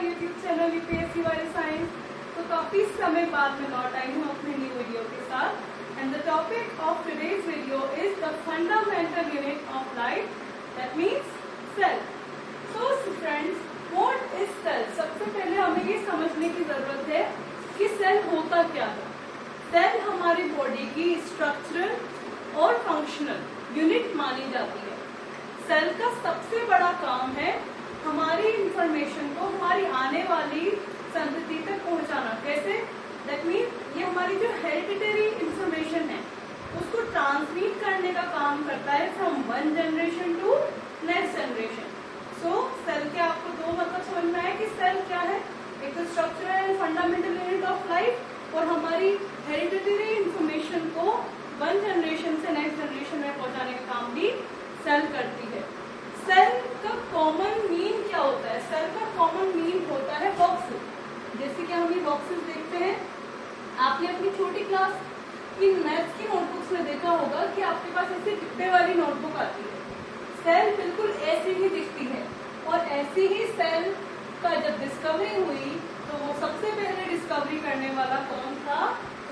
YouTube channel UPSC वाले science. तो काफी समय बाद मैं लौट आई हूँ अपने न्यू वीडियो के साथ। And the topic of today's video is the fundamental unit of life, that means cell. So friends, what is cell? सबसे पहले हमें ये समझने की जरूरत है कि सेल होता क्या है। सेल हमारी बॉडी की स्ट्रक्चरल और फंक्शनल यूनिट मानी जाती है। सेल का सबसे बड़ा काम है हमारी इंफॉर्मेशन को हमारी आने वाली संतति तक पहुंचाना। कैसे? दैट मीन्स ये हमारी जो हेरिडिटरी इंफॉर्मेशन है उसको ट्रांसमिट करने का काम करता है from one generation to next generation. So cell के आपको दो मतलब समझ में आया कि सेल क्या है। एक तो structural and fundamental unit of life, और हमारी हेरिडिटरी इंफॉर्मेशन को वन जनरेशन से नेक्स्ट जनरेशन में पहुंचाने का काम भी सेल करती है। सेल का कॉमन मीन क्या होता है? सेल का कॉमन मीन होता है बॉक्सेस। जैसे कि हम ये बॉक्सेस देखते हैं, आपने अपनी छोटी क्लास की मैथ्स की नोटबुक्स में देखा होगा कि आपके पास ऐसी डिब्बे वाली नोटबुक आती है। सेल बिल्कुल ऐसी ही दिखती है, और ऐसी ही सेल का जब डिस्कवरी हुई तो वो सबसे पहले डिस्कवरी करने वाला कौन था?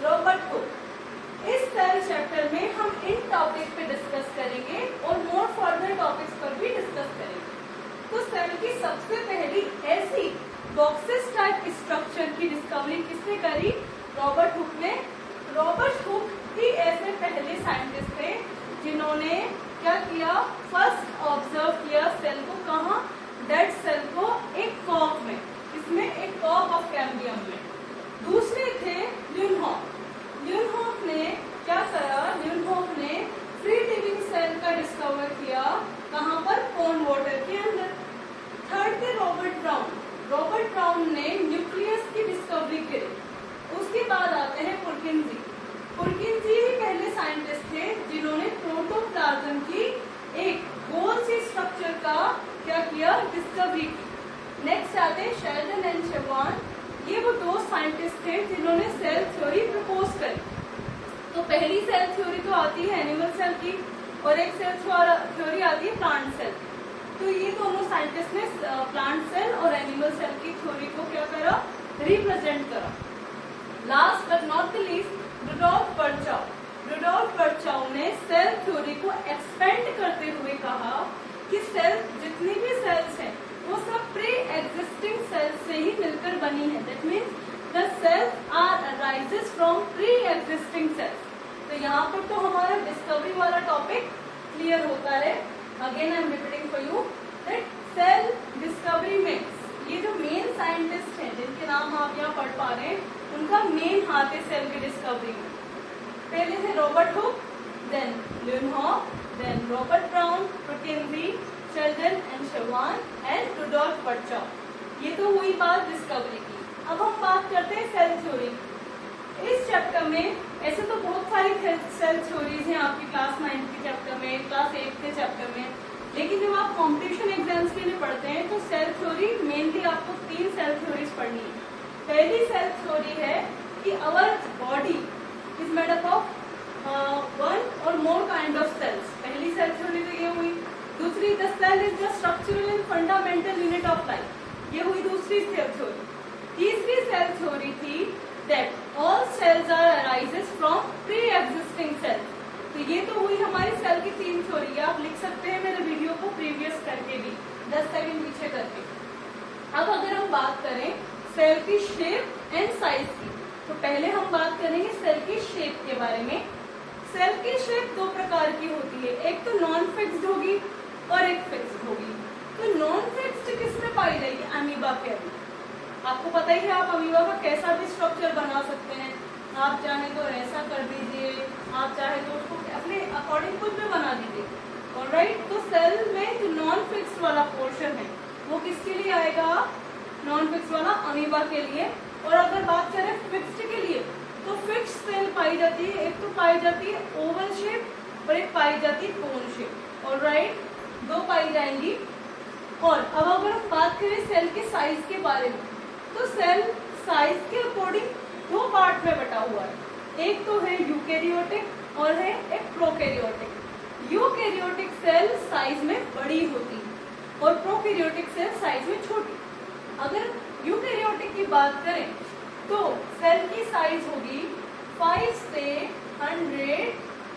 Robert Hooke. इस सेल चैप्टर में हम इन टॉपिक पे डिस्कस करेंगे और मोर फर्दर टॉपिक्स पर भी डिस्कस करेंगे। तो सेल की सबसे पहली ऐसी बॉक्सेस टाइप स्ट्रक्चर की डिस्कवरी किसने करी? रॉबर्ट हुक ने। रॉबर्ट हुक ही ऐसे पहले साइंटिस्ट थे जिन्होंने क्या किया? फर्स्ट ऑब्जर्व किया सेल को। कहाँ? डेड सेल को एक कॉक में, इसमें एक कॉक ऑफ कैम्बियम में। दूसरे थे ल्यूनहॉफ। ल्यूनहॉफ ने क्या करा? ल्यूनहॉफ ने फ्री लिविंग सेल का डिस्कवर किया। कहाँ पर? पोंड वाटर के अंदर। थर्ड थे रॉबर्ट ब्राउन। रॉबर्ट ब्राउन ने न्यूक्लियस की डिस्कवरी की। उसके बाद आते हैं पुरकिंजी। पुरकिंजी ही पहले साइंटिस्ट थे जिन्होंने प्रोटोप्लाज्म की एक गोल सी स्ट्रक्चर का क्या किया? डिस्कवरी की। नेक्स्ट आते हैं शेल्डन एंड शेवान। ये वो दो साइंटिस्ट थे जिन्होंने सेल थ्योरी प्रपोज करी। तो पहली सेल थ्योरी तो आती है एनिमल सेल की, और एक सेल थ्योरी आती है प्लांट सेल। तो ये दोनों साइंटिस्ट ने प्लांट सेल और एनिमल सेल की थ्योरी को क्या करा? रिप्रेजेंट करा। Last but not the least, Rudolf Virchow. Rudolf Virchow ने सेल थ्योरी को एक्सपेंड करते हुए कहा कि सेल, जितनी भी सेल्स हैं वो सब प्री एग्जिस्टिंग सेल्स से ही मिलकर बनी है। That means the cells are arises from pre existing cells. तो यहाँ पर तो हमारा डिस्कवरी वाला टॉपिक क्लियर होता है। Again I am repeating for you that cell discovery में ये जो मेन साइंटिस्ट हैं जिनके नाम आप यहाँ पढ़ पा रहे हैं, उनका मेन हाथ है सेल की डिस्कवरी में। पहले थे Robert Hooke, then Leeuwenhoek, then Robert Brown, Purkinje, Schleiden and Schwann and Rudolf Virchow. ये तो हुई बात डिस्कवरी की। अब हम बात करते हैं सेल थ्योरी। इस चैप्टर में ऐसे तो बहुत सारी सेल थ्योरीज हैं आपकी क्लास 9 के चैप्टर में, क्लास 8 के चैप्टर में, लेकिन जब आप कॉम्पिटिशन एग्जाम्स के लिए पढ़ते हैं तो सेल थ्योरी मेनली आपको 3 सेल थ्योरीज पढ़नी है। पहली सेल थ्योरी है कि our body is made up of one और मोर काइंड ऑफ सेल्स। पहली सेल थ्योरी तो ये हुई। दूसरी, the cell is the structural and fundamental unit of life. ये हुई दूसरी सेल थ्योरी। तीसरी सेल थ्योरी थी that all cells are arises from pre existing cells. तो ये तो हुई हमारी सेल की 3 थ्योरी। आप लिख सकते हैं मेरे वीडियो को प्रीवियस करके भी, 10 सेकंड पीछे करके। अब अगर हम बात करें सेल की शेप एंड साइज की, तो पहले हम बात करेंगे सेल की शेप के बारे में। सेल की शेप 2 प्रकार की होती है, एक तो नॉन फिक्स्ड होगी और एक फिक्स्ड होगी। तो नॉन फिक्स्ड किसमें पाई जाएगी? अमीबा के अंदर। आपको पता ही है आप अमीबा का कैसा भी स्ट्रक्चर बना सकते हैं। आप चाहे तो ऐसा कर दीजिए, आप चाहे तो उसको अपने अकॉर्डिंग कुछ भी बना दीजिए। ऑलराइट, तो सेल में जो नॉन फिक्स्ड वाला पोर्शन है वो किसके लिए आएगा? नॉन फिक्स्ड वाला अमीबा के लिए। और अगर बात करें फिक्स्ड के लिए, तो फिक्स्ड सेल पाई जाती है, एक तो पाई जाती है ओवल शेप और एक पाई जाती है कोन शेप। ऑलराइट, 2 पाई जाएंगी। और अब अगर हम बात करें सेल के साइज के बारे में, तो सेल साइज के अकॉर्डिंग 2 पार्ट में बटा हुआ है। एक तो है यूकैरियोटिक और है एक प्रोकैरियोटिक। यूकैरियोटिक सेल साइज में बड़ी होती है और प्रोकैरियोटिक सेल साइज में छोटी। अगर बात करें तो सेल की साइज होगी 5 से 100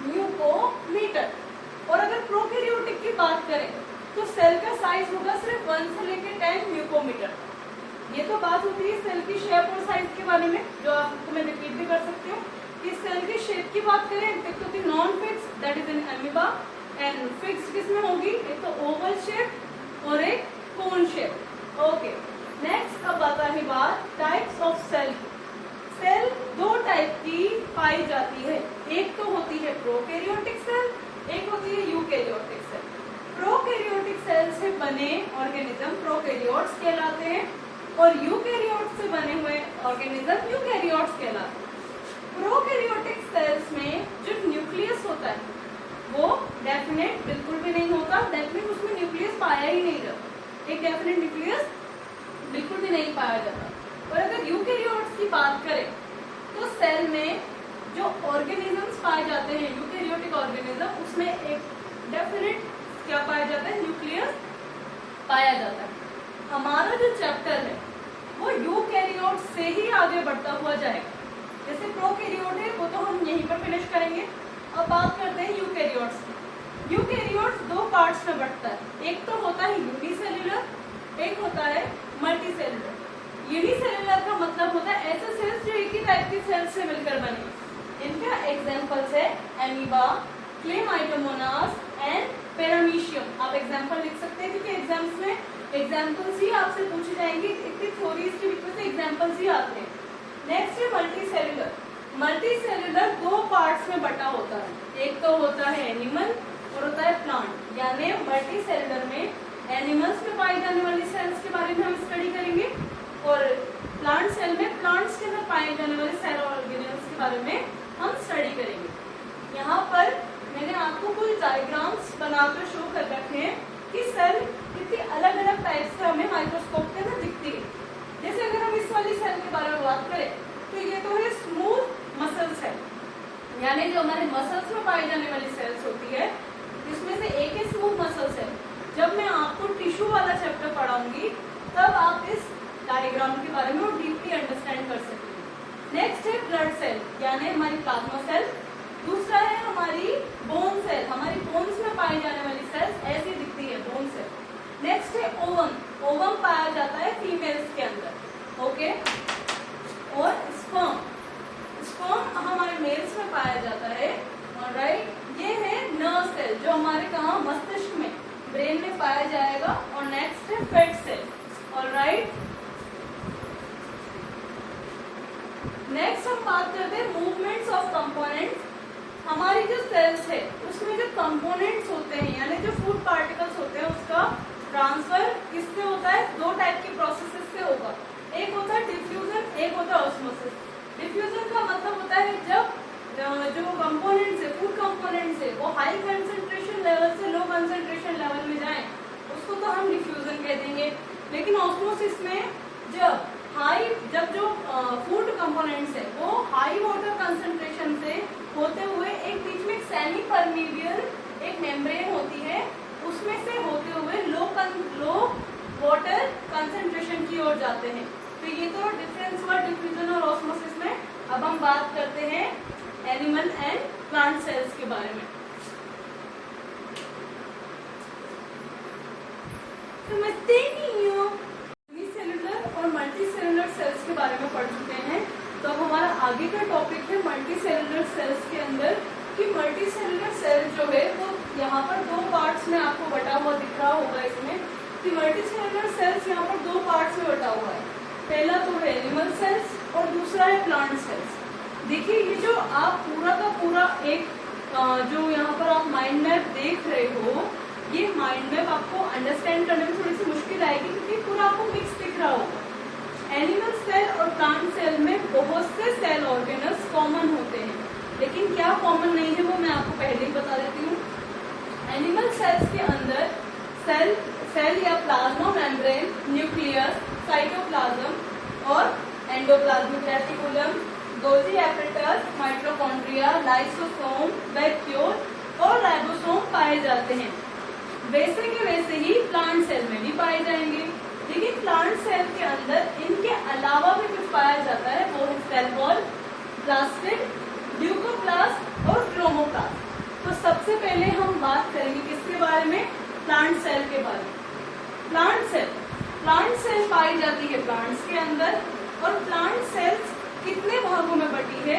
म्यूकोमीटर। और अगर प्रोकैरियोटिक की बात करें तो सेल का साइज होगा सिर्फ 1 से लेकर 10 म्यूकोमीटर। ये तो बात होती है सेल की शेप और साइज के बारे में, जो आपको मैं रिपीट भी कर सकती हूँ। इस सेल की शेप की बात करें, एक तो होती non fix, that is an amoeba, and fix किसमें होगी, एक तो ओवल शेप और एक कोन शेप। ओके, नेक्स्ट अब आता है बात टाइप्स ऑफ सेल। सेल दो टाइप की पाई जाती है, एक तो होती है प्रोकैरियोटिक सेल, एक होती है यूकैरियोटिक सेल। प्रोकैरियोटिक सेल से बने ऑर्गेनिज्म प्रोकैरियोट्स कहलाते हैं और यूकैरियोट्स से बने हुए ऑर्गेनिज्म यूकैरियोट्स कहलाते हैं। प्रोकैरियोटिक सेल्स में जो न्यूक्लियस होता है वो डेफिनेट बिल्कुल भी नहीं होता, डेफिनेट उसमें न्यूक्लियस पाया ही नहीं जाता, एक डेफिनेट न्यूक्लियस बिल्कुल भी नहीं पाया जाता। और अगर यूकैरियोट्स की बात करें तो सेल में जो ऑर्गेनिजम्स पाए जाते हैं यूकैरियोटिक ऑर्गेनिज्म, उसमें एक डेफिनेट क्या पाया जाता है, न्यूक्लियस पाया जाता है। हमारा जो चैप्टर है वो यूकैरियोट्स से ही आगे बढ़ता हुआ जाएगा। जैसे प्रोकैरियोट है वो तो हम यहीं पर फिनिश करेंगे। अब बात करते हैं यूकैरियोट्स की। यूकैरियोट्स दो पार्ट्स में बढ़ता है, एक तो होता है यूनिसेल्युलर, एक होता है मल्टीसेल्युलर। यूनिसेल्युलर का मतलब होता है ऐसे सेल्स जो एक ही टाइप की सेल्स से मिलकर बने। इनका एग्जांपल्स है एमीबा, क्लेमाइडोमोनास एंड पैरामीशियम। आप एग्जांपल लिख सकते हैं क्योंकि एग्जाम्स में एग्जांपल्स ही आपसे पूछे जाएंगे, इतनी थ्योरीज के बीच में से एग्जांपल्स ही आते हैं। नेक्स्ट है मल्टीसेल्युलर। मल्टीसेल्युलर दो पार्ट्स में बटा होता है, एक तो होता है एनिमल और होता है प्लांट। यानी मल्टीसेल्युलर में एनिमल्स में पाई जाने वाली सेल्स के बारे में हम स्टडी करेंगे और प्लांट सेल में प्लांट्स के अंदर पाए जाने वाले सेल ऑर्गेनिजम्स के बारे में हम स्टडी करेंगे। यहाँ पर मैंने आपको कुछ डायग्राम्स बनाकर शो कर रखे हैं कि सेल कितनी अलग अलग टाइप से हमें माइक्रोस्कोप के अंदर दिखती है। जैसे अगर हम इस वाली सेल के बारे में बात करें तो ये तो है स्मूथ मसल सेल, यानी जो हमारे मसल्स में पाई जाने वाली सेल्स होती है, इसमें से एक है स्मूथ मसल सेल। जब मैं आपको टिश्यू वाला चैप्टर पढ़ाऊंगी तब आप इस डायग्राम के बारे में डीपली अंडरस्टैंड कर सकते हैं। नेक्स्ट है ब्लड सेल, यानी हमारी प्लाज्मा सेल। दूसरा है हमारी बोन सेल, हमारी बोन्स में पाई जाने वाली सेल्स ऐसी दिखती है, बोन सेल। नेक्स्ट है ओवम, ओवम पाया जाता है फीमेल्स के अंदर। ओके, और स्पर्म, स्पर्म हमारे मेल्स में पाया जाता है। ऑलराइट, ये है नर्व सेल जो हमारे कहाँ मस्तिष्क में, ब्रेन में पाया जाएगा। और नेक्स्ट है फेट सेल। ऑलराइट, नेक्स्ट हम बात करते हैं मूवमेंट्स ऑफ कंपोनेंट्स। हमारी जो सेल्स है उसमें जो कंपोनेंट्स होते हैं यानी जो फूड पार्टिकल्स होते हैं उसका ट्रांसफर किससे होता है, दो टाइप की प्रोसेसेस से होगा। एक होता है डिफ्यूजन, एक होता है ऑस्मोसिस। डिफ्यूजन का मतलब होता है जब जो कंपोनेंट्स है, फूड कंपोनेंट्स है, वो हाई कंसंट्रेशन लेवल से लो कंसंट्रेशन लेवल में जाएं, उसको तो हम डिफ्यूजन कह देंगे। लेकिन ऑस्मोसिस में जब जो फूड कंपोनेंट्स है वो हाई वाटर कंसंट्रेशन से होते हुए एक बीच में एक सेमी परमीवियल एक मेम्ब्रेन होती है, उसमें से होते हुए लो वाटर कंसंट्रेशन की ओर जाते हैं। तो ये तो डिफरेंस हुआ डिफ्यूजन और ऑस्मोसिस में। अब हम बात करते हैं एनिमल एंड प्लांट सेल्स के बारे में। यूनिसेल्युलर और मल्टीसेल्युलर सेल्स के बारे में पढ़ चुके हैं, तो हमारा आगे का टॉपिक है मल्टीसेल्युलर सेल्स के अंदर कि मल्टीसेल्युलर सेल जो है वो यहाँ पर दो पार्ट्स में आपको बटा हुआ दिख रहा होगा इसमें कि मल्टीसेल्युलर सेल्स यहाँ पर दो पार्ट्स में बटा हुआ है। पहला तो है एनिमल सेल्स और दूसरा है प्लांट सेल्स। देखिए ये जो आप पूरा का पूरा एक जो यहाँ पर आप माइंड मैप देख रहे हो, ये माइंड मैप आपको अंडरस्टैंड करने में थोड़ी सी मुश्किल आएगी क्योंकि पूरा आपको मिक्स दिख रहा होगा। एनिमल सेल और प्लांट सेल में बहुत से सेल ऑर्गेनल्स कॉमन होते हैं, लेकिन क्या कॉमन नहीं है वो मैं आपको पहले ही बता देती हूँ। एनिमल सेल्स के अंदर सेल या प्लाज्मा मेम्ब्रेन, न्यूक्लियस, साइटोप्लाज्म और endoplasmic reticulum, Golgi apparatus, mitochondria, lysosome, vacuole और राइबोसोम पाए जाते हैं। वैसे के वैसे ही प्लांट सेल में भी पाए जाएंगे, लेकिन प्लांट सेल के अंदर इनके अलावा भी सेल वॉल, प्लास्टिड, ल्यूकोप्लास्ट और क्रोमोप्लास्ट। तो सबसे पहले हम बात करेंगे किसके बारे में? प्लांट सेल के बारे में। प्लांट सेल पाई जाती है प्लांट्स के अंदर, और प्लांट सेल्स कितने भागों में बटी है?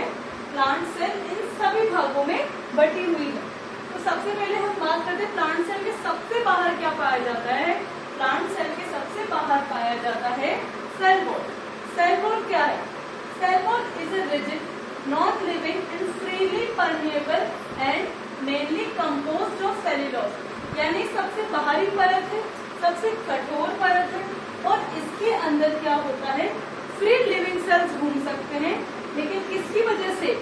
प्लांट सेल इन सभी भागों में बटी हुई है। तो सबसे पहले हम बात करते हैं प्लांट सेल के सबसे बाहर क्या पाया जाता है? प्लांट सेल के सबसे बाहर पाया जाता है सेल वॉल। सेल वॉल क्या है? Cell wall is a rigid, non living and freely permeable and mainly composed of cellulose. यानी सबसे बाहरी परत है, सबसे कठोर परत है, और इसके अंदर क्या होता है? फ्री लिविंग सेल्स घूम सकते हैं, लेकिन किसकी वजह से?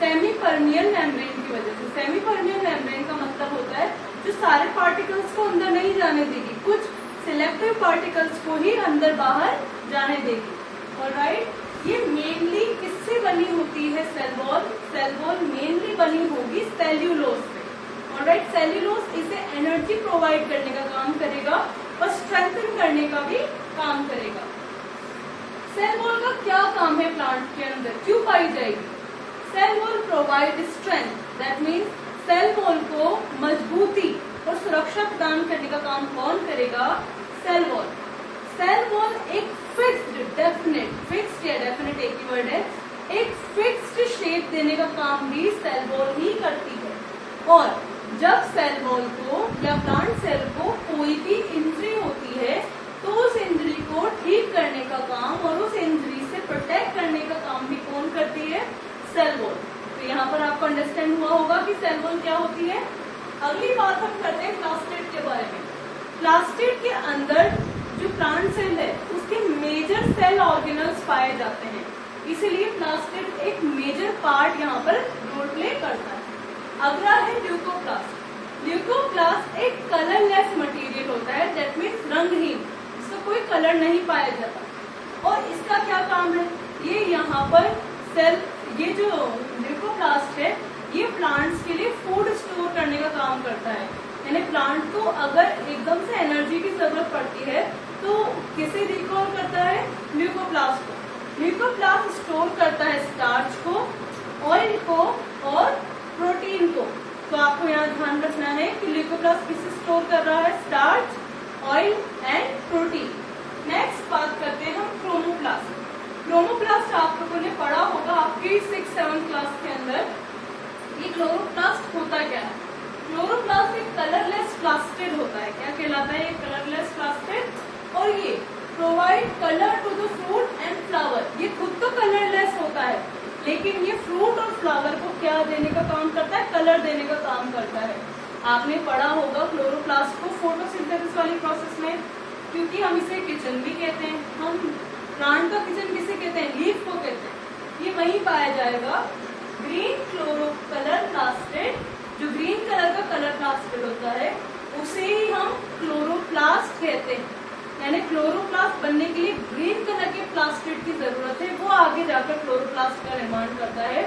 सेमी परमियल मेम्ब्रेन की वजह से। सेमी परमियल मेम्ब्रेन का मतलब होता है जो सारे पार्टिकल्स को अंदर नहीं जाने देगी, कुछ सिलेक्टिव पार्टिकल्स को ही अंदर बाहर जाने देगी। ऑलराइट, ये मेनली किससे बनी होती है? Cell wall. Cell wall mainly बनी होगी सेल्यूलोज से। ऑलराइट, सेल्यूलोज इसे एनर्जी प्रोवाइड करने का काम करेगा और स्ट्रेंथन करने का भी काम करेगा। सेल वॉल का क्या काम है प्लांट के अंदर? क्यों पाई जाएगी? Cell wall provide strength, that means cell wall को मजबूती और सुरक्षा प्रदान करने का काम कौन करेगा? Cell wall. सेल वॉल एक फिक्स्ड, फिक्स्ड या डेफिनेट एक ही वर्ड है, एक फिक्स्ड शेप देने का काम भी सेल वॉल ही करती है। और जब सेल वॉल को या प्लांट सेल को कोई भी इंजरी होती है तो उस इंजरी को ठीक करने का काम और उस इंजरी से प्रोटेक्ट करने का काम भी कौन करती है? Cell wall. तो यहाँ पर आपको अंडरस्टैंड हुआ होगा कि सेल वॉल क्या होती है। अगली बात हम करते हैं प्लास्टिड के बारे में। प्लास्टिड के अंदर जो प्लांट सेल है उसके मेजर सेल ऑर्गेनल्स पाए जाते हैं, इसीलिए प्लास्टिड एक मेजर पार्ट यहाँ पर रोल प्ले करता है। अगला है ल्यूकोप्लास्ट। ल्यूकोप्लास्ट एक कलरलेस मटेरियल होता है, दैट मीन्स रंगहीन, इसका कोई कलर नहीं पाया जाता। और इसका क्या काम है? ये यहाँ पर सेल, ये जो ल्यूकोप्लास्ट है ये प्लांट्स के लिए फूड स्टोर करने का काम करता है। यानी प्लांट को अगर एकदम से एनर्जी की जरूरत पड़ती है तो किसे रिकॉल करता है? ल्यूकोप्लास्ट को। ल्यूकोप्लास्ट स्टोर करता है स्टार्च को, ऑयल को और प्रोटीन को। तो आपको यहाँ ध्यान रखना है कि ल्यूकोप्लास्ट किसे स्टोर कर रहा है? Starch, oil and protein. Next बात करते हैं हम क्रोमोप्लास्ट। क्रोमोप्लास्ट आप लोगों ने पढ़ा होगा आपकी 6-7 क्लास के अंदर। ये क्लोरोप्लास्ट होता क्या है? क्लोरोप्लास्ट एक कलरलेस प्लास्टिड होता है। क्या कहलाता है? Colourless plastid. और ये provide colour to the fruit and flower. ये खुद तो कलरलेस होता है, लेकिन ये फ्रूट और फ्लावर को क्या देने का काम करता है? कलर देने का काम करता है। आपने पढ़ा होगा क्लोरोप्लास्ट को फोटोसिंथेसिस वाली प्रोसेस में, क्योंकि हम इसे किचन भी कहते हैं। हम प्लांट का किचन किसे कहते हैं? लीफ को कहते हैं। ये वहीं पाया जाएगा। ग्रीन क्लोरो कलर प्लास्टिड, जो ग्रीन कलर का कलर प्लास्टिड होता है उसे ही हम क्लोरोप्लास्ट कहते हैं। यानी क्लोरोप्लास्ट बनने के लिए ग्रीन कलर के प्लास्टिड की जरूरत है, वो आगे जाकर क्लोरोप्लास्ट का निर्माण करता है।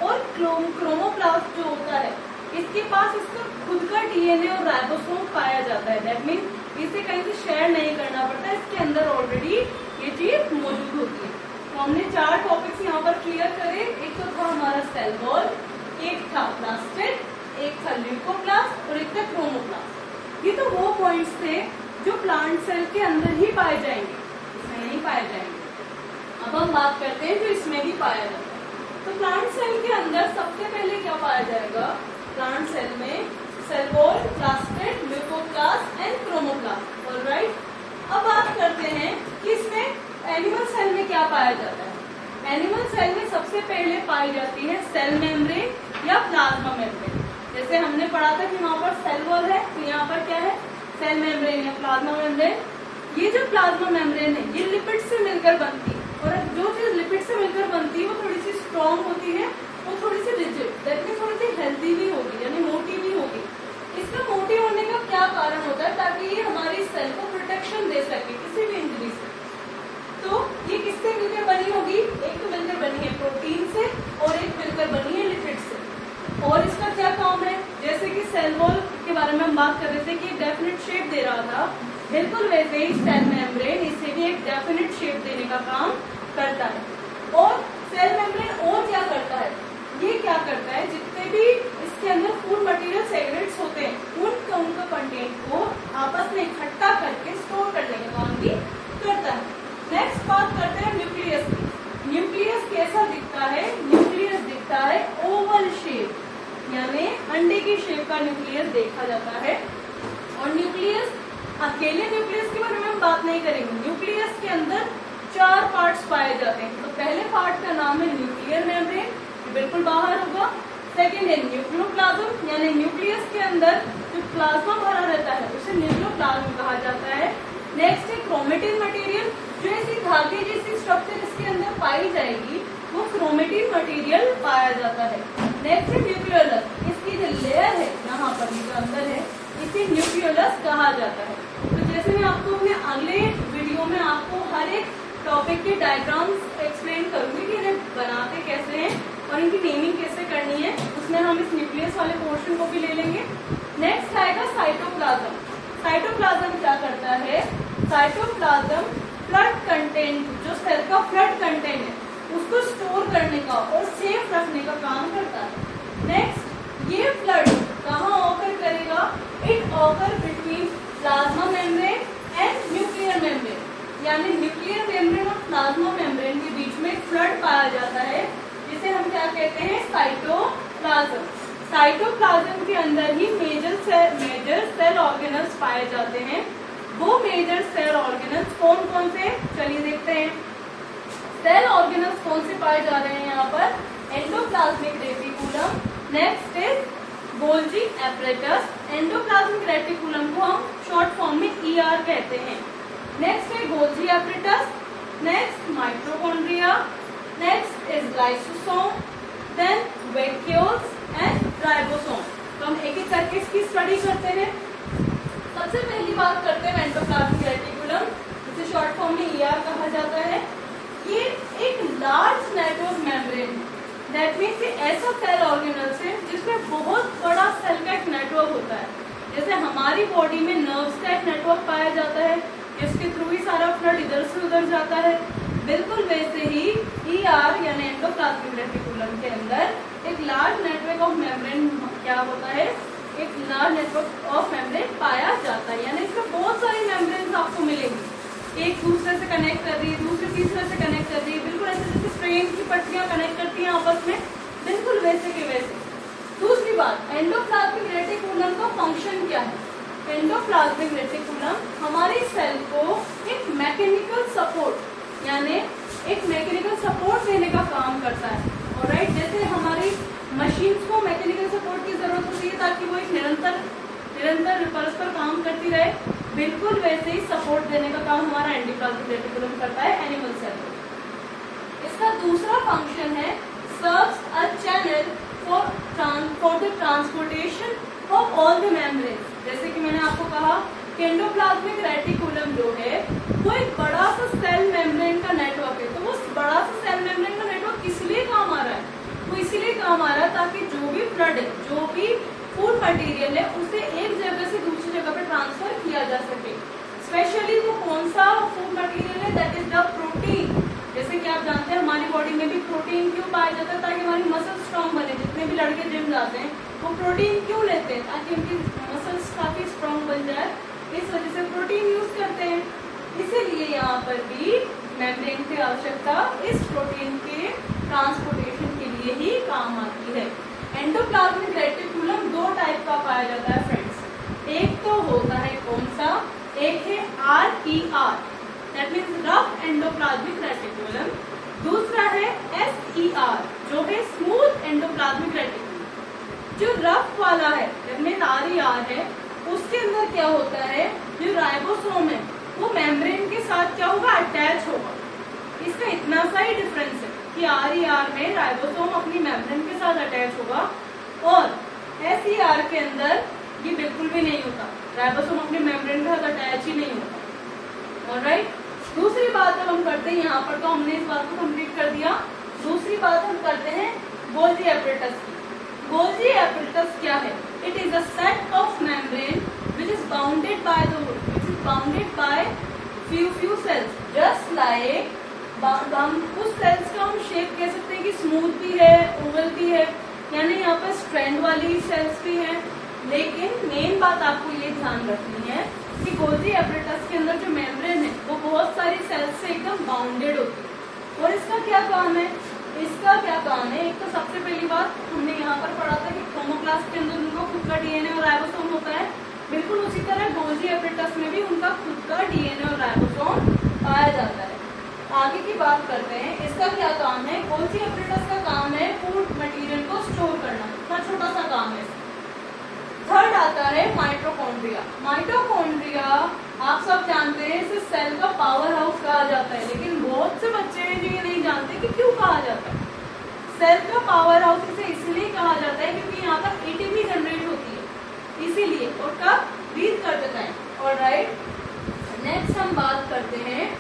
और क्रोमोप्लास्ट जो होता है इसके पास इसका खुद का डीएनए और राइबोसोम पाया जाता है। दैट मीन्स इसे कहीं से शेयर नहीं करना पड़ता, इसके अंदर ऑलरेडी ये चीज मौजूद होती है। तो हमने 4 टॉपिक्स यहाँ पर क्लियर करे। एक तो था हमारा सेल वॉल, एक था प्लास्टिड, एक था ल्यूकोप्लास्ट और एक था क्रोमोप्लास्ट। ये तो वो पॉइंट्स थे जो प्लांट सेल के अंदर ही पाए जाएंगे, इसमें नहीं पाए जाएंगे। अब हम बात करते हैं जो इसमें भी पाया जाता है। तो प्लांट सेल के अंदर सबसे पहले क्या पाया जाएगा? प्लांट सेल में cell wall, plastid, leucoplast and chromoplast. Alright, अब बात करते हैं कि इसमें एनिमल सेल में क्या पाया जाता है। एनिमल सेल में सबसे पहले पाई जाती है सेल मेम्ब्रेन या प्लाज्मा मेम्ब्रेन। जैसे हमने पढ़ा था कि वहाँ पर सेल वॉल है, तो यहाँ पर क्या है? सेल मेम्ब्रेन या प्लाज्मा मेम्ब्रेन। ये जो प्लाज्मा मेम्ब्रेन है ये लिपिड से मिलकर बनती है, और जो चीज लिपिड से मिलकर बनती है वो थोड़ी सी स्ट्रॉन्ग होती है, वो थोड़ी सी रिजिड, दैट मीन्स थोड़ी सी हेल्दी भी होगी, यानी मोटी भी होगी। इसका मोटी होने का क्या कारण होता है? ताकि ये हमारी सेल को प्रोटेक्शन दे सके किसी भी इंजरी से। तो ये किससे मिलकर बनी होगी? एक तो मिलकर बनी है प्रोटीन से और एक मिलकर बनी है लिपिड से। और इसका क्या काम है? जैसे कि सेल वॉल के बारे में हम बात कर रहे थे कि डेफिनेट शेप दे रहा था, बिल्कुल वैसे ही सेल मेम्ब्रेन इसे भी एक डेफिनेट शेप देने का काम करता है। और सेल मेम्ब्रेन और क्या करता है, ये क्या करता है, जितने भी इसके अंदर फूड मटेरियल सेग्रेट्स होते हैं उनका कंटेंट को आपस में इकट्ठा करके स्टोर करने का काम भी करता है। नेक्स्ट बात करते हैं न्यूक्लियस की। न्यूक्लियस कैसा दिखता है, न्यूक्लियस दिखता है ओवल शेप, यानी अंडे की शेप का न्यूक्लियस देखा जाता है। और न्यूक्लियस, अकेले न्यूक्लियस के बारे में हम बात नहीं करेंगे। न्यूक्लियस के अंदर 4 पार्ट्स पाए जाते हैं। तो पहले पार्ट का नाम है न्यूक्लियर मेम्ब्रेन, बिल्कुल बाहर होगा। सेकेंड है न्यूक्लियोप्लाज्म, यानी न्यूक्लियस के अंदर जो प्लाज्मा भरा रहता है उसे न्यूक्लियोप्लाज्म कहा जाता है। नेक्स्ट है क्रोमेटिन मटेरियल, जो ऐसी धागे जैसी स्ट्रक्चर इसके अंदर पाई जाएगी वो क्रोमेटिन मटेरियल पाया जाता है। नेक्स्ट है न्यूक्लियोलस, इसकी जो लेयर है यहाँ पर जो अंदर है इसे न्यूक्लियोलस कहा जाता है। तो जैसे मैं आपको अपने अगले वीडियो में आपको हर एक टॉपिक के डायग्राम्स एक्सप्लेन करूंगी कि इन्हें बनाते कैसे हैं और इनकी नेमिंग कैसे करनी है, उसमें हम इस न्यूक्लियस वाले पोर्शन को भी ले लेंगे। नेक्स्ट आएगा साइटोप्लाज्म। साइटोप्लाज्म क्या करता है, साइटोप्लाज्म फ्लड कंटेंट, जो सेल का फ्लड कंटेंट है उसको स्टोर करने का और सेफ रखने का काम करता है। नेक्स्ट, ये फ्लड कहाँ ऑकर करेगा, it occur between plasma membrane and nuclear membrane, यानी न्यूक्लियर मेम्ब्रेन और प्लाज्मा मेम्ब्रेन के बीच में फ्लड पाया जाता है, जिसे हम क्या कहते हैं, साइटोप्लाज्म। साइटोप्लाज्म के अंदर ही मेजर सेल ऑर्गेनल्स पाए जाते हैं। वो मेजर सेल ऑर्गेनल्स कौन कौन से, चलिए देखते हैं। सेल ऑर्गेनल्स कौन से पाए जा रहे हैं यहाँ पर, endoplasmic reticulum, next is Golgi apparatus. Endoplasmic reticulum को हम शॉर्ट फॉर्म में ER कहते हैं। नेक्स्ट है Golgi apparatus, next mitochondria, next is lysosome, then vacuoles and ribosome. तो हम एक एक करके इसकी स्टडी करते हैं। सबसे पहली बात करते हैं एंडोप्लाज्मिक रेटिकुलम, जिसे शॉर्ट फॉर्म में ER कहा जाता है। ये एक लार्ज नेटवर्क मेम्ब्रेन है, दैट मीन्स ये ऐसा सेल ऑर्गेनल्स है जिसमें बहुत बड़ा सेल का एक नेटवर्क होता है। जैसे हमारी बॉडी में नर्व्स का एक नेटवर्क पाया जाता है, इसके थ्रू ही सारा फ्लड इधर से उधर जाता है, बिल्कुल वैसे ही ER यानी एंडोप्लाज्मिक रेटिकुलम के अंदर एक लार्ज नेटवर्क ऑफ मेम्ब्रेन क्या होता है, एक लार्ज नेटवर्क ऑफ मेम्ब्रेन पाया जाता है। यानी इसमें बहुत सारी मेम्ब्रेन आपको मिलेंगी, एक दूसरे से कनेक्ट कर रही है, दूसरे तीसरे से कनेक्ट कर रही है, बिल्कुल ऐसे जैसे ट्रेन की पटरियां कनेक्ट करती हैं आपस में, बिल्कुल वैसे के वैसे। दूसरी बात, एंडोप्लाज्मिक रेटिकुलम का फंक्शन क्या है। एंडोप्लाज्मिक रेटिकुलम हमारी सेल को एक मैकेनिकल सपोर्ट, यानी एक मैकेनिकल सपोर्ट देने का काम करता है। ऑलराइट, जैसे हमारी मशीन्स को मैकेनिकल सपोर्ट की जरूरत होती है ताकि वो एक निरंतर परस्पर काम करती रहे, बिल्कुल वैसे ही सपोर्ट देने का काम हमारा एंडोप्लाज्मिक रेटिकुलम करता है एनिमल सेल को। इसका दूसरा फंक्शन है serves a channel for the transportation of all the membrane. जैसे कि मैंने आपको कहा कि एंडोप्लाज्मिक रेटिकुलम जो है वो एक बड़ा सा सेल मेम्ब्रेन का नेटवर्क है। तो वो बड़ा सा सेल मेम्ब्रेन का नेटवर्क किस लिए काम आ रहा है, वो इसीलिए काम आ रहा है ताकि जो भी फ्लड है, जो भी फूड मटेरियल है, उसे एक जगह से दूसरी जगह पे ट्रांसफर किया जा सके। स्पेशली वो कौन सा फूड मटेरियल है, दैट इज द प्रोटीन। जैसे कि आप जानते हैं हमारी बॉडी में भी प्रोटीन क्यों पाया जाता है, ताकि हमारी मसल स्ट्रांग बने। जितने भी लड़के जिम जाते हैं वो प्रोटीन क्यों लेते हैं, ताकि उनकी मसल्स काफी स्ट्रांग बन जाए, इस वजह से प्रोटीन यूज करते हैं। इसीलिए यहाँ पर भी मेम्ब्रेन की आवश्यकता इस प्रोटीन के ट्रांसपोर्टेशन के लिए ही काम आती है। एंडोप्लाज्मिक रेटिकुलम 2 टाइप का पाया जाता है फ्रेंड्स। एक तो होता है कौन सा, एक है RER, that means rough endoplasmic reticulum. दूसरा है SER, जो है स्मूथ एंडोप्लाज्मिक रेटिकुलम। जो रफ वाला है, दैट मीन्स RER है, उसके अंदर क्या होता है, जो राइबोसोम है वो मेम्ब्रेन के साथ क्या होगा, अटैच होगा। इसका इतना सा ही डिफरेंस है कि RER में राइबोसोम अपनी मेम्ब्रेन के साथ अटैच होगा और SER के अंदर ये बिल्कुल भी नहीं होता, राइबोसोम अपनी मेम्ब्रेन के साथ अटैच ही नहीं होता। ऑलराइट, दूसरी बात जब हम करते हैं, यहाँ पर तो हमने इस बात को कंप्लीट कर दिया। दूसरी बात हम करते हैं गोल्जी एपरेटस की। गोल्जी एपरेटस क्या है, it is a set of membrane which is bounded by few cells, just like हम उस सेल्स का हम शेप कह सकते हैं कि स्मूथ भी है, ओवल भी है, यानी यहाँ पर स्ट्रैंड वाली सेल्स भी हैं। लेकिन मेन बात आपको ये ध्यान रखनी है कि गोल्जी एपरेटस के अंदर जो मेम्ब्रेन है वो बहुत सारी सेल्स से एकदम बाउंडेड होती है। और इसका क्या काम है? इसका क्या काम है? एक तो सबसे पहली बात हमने यहाँ पर पढ़ा था कि क्रोमोप्लास्ट के अंदर उनका खुद का डीएनए और राइबोसोम होता है। बिल्कुल उसी तरह गोल्जी एपरेटस में भी उनका खुद का डीएनए और राइबोसोम पाया जाता है। आगे की बात करते हैं, इसका क्या काम है? गोल्जी एपरेटस का काम है फूड मटेरियल को स्टोर करना, इतना छोटा सा काम है। थर्ड आता है माइटोकॉन्ड्रिया। माइटोकॉन्ड्रिया आप सब जानते हैं इसे सेल का पावर हाउस कहा जाता है, लेकिन बहुत से बच्चे हैं जो ये नहीं जानते कि क्यों कहा जाता है सेल का पावर हाउस। इसे इसलिए कहा जाता है क्योंकि यहाँ पर एटीपी जनरेट होती है, इसीलिए। और कब? ब्रीथ करते टाइम। ऑलराइट, नेक्स्ट हम बात करते हैं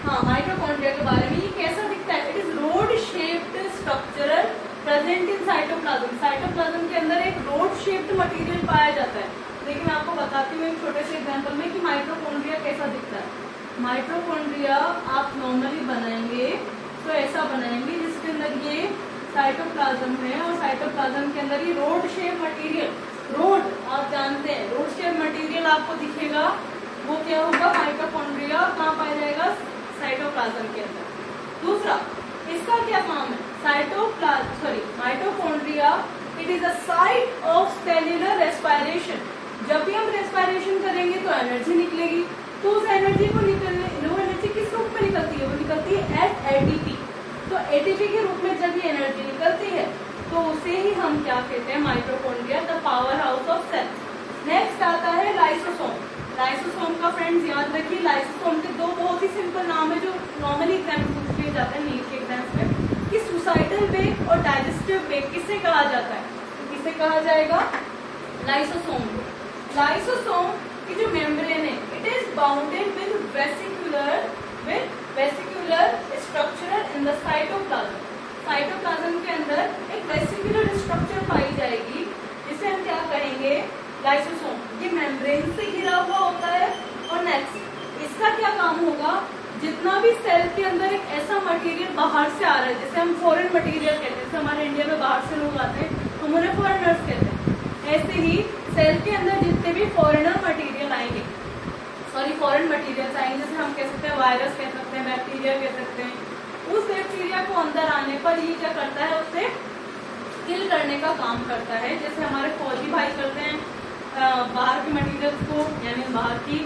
माइटोकॉन्ड्रिया के बारे में। ये कैसा दिखता है? It is road shaped structural present in cytoplasm. Cytoplasm के अंदर एक रोड शेप्ड मटेरियल पाया जाता है। लेकिन मैं आपको बताती हूँ एक छोटे से एग्जांपल में कि माइटोकॉन्ड्रिया कैसा दिखता है। माइटोकॉन्ड्रिया आप नॉर्मली बनाएंगे तो ऐसा बनाएंगे जिसके अंदर ये साइटोप्लाज्म है और साइटोप्लाज्म के अंदर ये रोड शेप मटेरियल, रोड आप जानते हैं रोड शेप मटेरियल आपको दिखेगा, वो क्या होगा? माइटोकॉन्ड्रिया। कहाँ पाया जाएगा? साइटोप्लाज्म के अंदर। दूसरा, इसका क्या काम है? Mitochondria it is a site of cellular respiration. जब भी हम रेस्पिरेशन करेंगे तो एनर्जी निकलेगी, तो उस एनर्जी को निकलने, वो एनर्जी किस रूप में निकलती है? वो निकलती है एज एटीपी। तो एटीपी के रूप में जब ये एनर्जी निकलती है तो उसे ही हम क्या कहते हैं? Mitochondria, the power house of cell. Next आता है लाइसोसोम। लाइसोसोम का फ्रेंड्स याद रखिए, लाइसोसोम के दो बहुत ही सिंपल नाम है जो नॉर्मली एग्जाम में पूछ लिए जाते हैं नीट के एग्जाम्स में, कि सुसाइडल वेग और डाइजेस्टिव वेग किसे कहा जाता है? तो किसे कहा जाएगा? लाइसोसोम को। लाइसोसोम की जो मेम्ब्रेन है it is bounded with vesicular structure in the cytoplasm. Cytoplasm के अंदर एक वेसिकुलर स्ट्रक्चर पाई जाएगी जिसे हम क्या कहेंगे? लाइसोसोम। ये मेम्ब्रेन से घिरा हुआ होता है। और नेक्स्ट, इसका क्या काम होगा? जितना भी सेल के अंदर एक ऐसा मटेरियल बाहर से आ रहा है, जैसे हम फॉरेन मटेरियल कहते हैं, जैसे हमारे इंडिया में बाहर से लोग आते हैं तो उन्हें फॉरेनर्स कहते हैं, ऐसे ही सेल के अंदर जितने भी फॉरेन मटेरियल्स आएंगे, जैसे हम कह सकते हैं वायरस कह सकते हैं, बैक्टीरिया कह सकते हैं, उस बैक्टीरिया को अंदर आने पर ये क्या करता है? उसे किल करने का काम करता है। जैसे हमारे फौजी भाई करते हैं बाहर के मटेरियल्स को, यानी बाहर की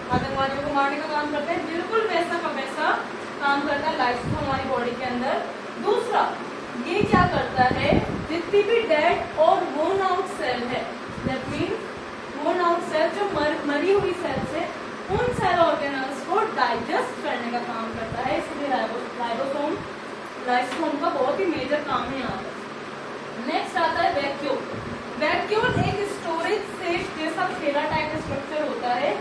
आतंकवादियों को मारने का काम करते हैं, बिल्कुल वैसा का वैसा काम करता है लाइसोसोम हमारी बॉडी के अंदर। दूसरा, ये क्या करता है? जितनी भी डेड और वोन आउट सेल है, दैट मीन्स वोन आउट सेल जो मरी हुई सेल्स है, उन सेल ऑर्गेनल्स को डाइजेस्ट करने का काम करता है। इसलिए लाइसोसोम का बहुत ही मेजर काम है यहाँ पर। नेक्स्ट आता है वैक्यूल। वैक्यूल एक स्टोरेज सेफ जैसा थैला टाइप स्ट्रक्चर होता है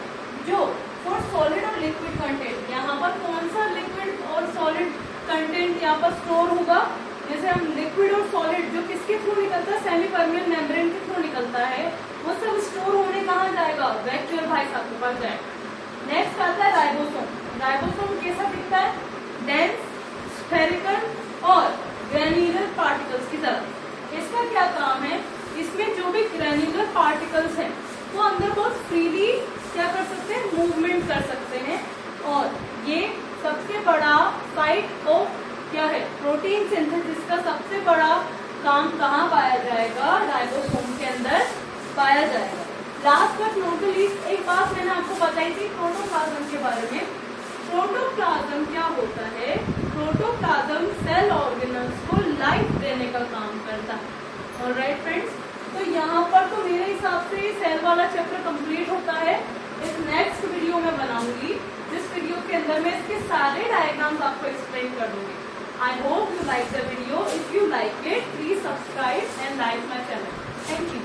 जो फॉर सॉलिड और लिक्विड कंटेंट, यहाँ पर कौन सा लिक्विड और सॉलिड कंटेंट यहाँ पर स्टोर होगा? जैसे हम लिक्विड और सॉलिड जो किसके थ्रू निकलता है? सेमी परमेबल मेम्ब्रेन के थ्रू निकलता है, वो सब स्टोर होने कहाँ जाएगा? वैक्यूल भाई साहब के पास जाएगा। नेक्स्ट आता है राइबोसोम। राइबोसोम कैसा दिखता है? डेंस, स्फेरिकल और ग्रेन्युलर पार्टिकल्स की तरह। इसका क्या काम है? इसमें जो भी ग्रेन्युलर पार्टिकल्स हैं वो अंदर बहुत फ्रीली क्या कर सकते हैं? मूवमेंट कर सकते हैं। और ये सबसे बड़ा साइट ऑफ क्या है? प्रोटीन सिंथेसिस का सबसे बड़ा काम कहाँ पाया जाएगा? राइबोसोम के अंदर पाया जाएगा। Last but not the least, एक बात मैंने आपको बताई थी प्रोटोप्लाज्म के बारे में। प्रोटोप्लाज्म क्या होता है? प्रोटोप्लाज्म सेल ऑर्गेनल्स को लाइफ देने का काम करता है। ऑलराइट फ्रेंड्स, तो यहाँ पर तो मेरे हिसाब से सेल वाला चैप्टर कंप्लीट होता है। इस नेक्स्ट वीडियो में बनाऊंगी, जिस वीडियो के अंदर मैं इसके सारे डायग्राम्स आपको एक्सप्लेन कर दूंगी। I hope you like the video. If you like it, please subscribe and like my channel. Thank you.